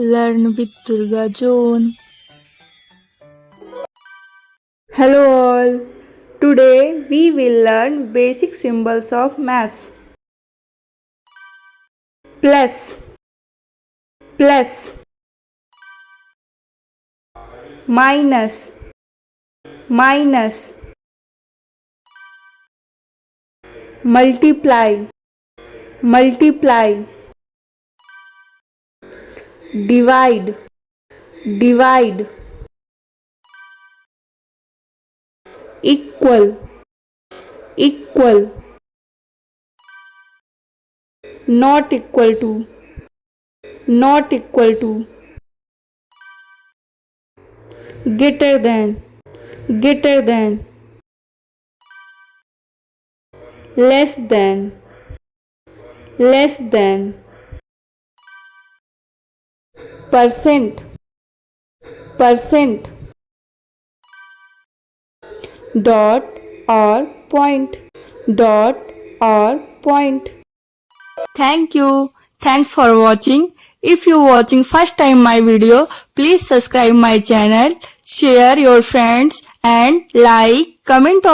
Learn with DurgaZone. Hello all. Today we will learn basic symbols of math. Plus, plus, minus, minus, multiply, multiply, divide, divide, equal, equal, not equal to, not equal to, greater than, greater than, less than, less than, percent, percent, dot or point, dot or point. Thank you. Thanks for watching. If you watching first time my video, please subscribe my channel, share your friends and like, comment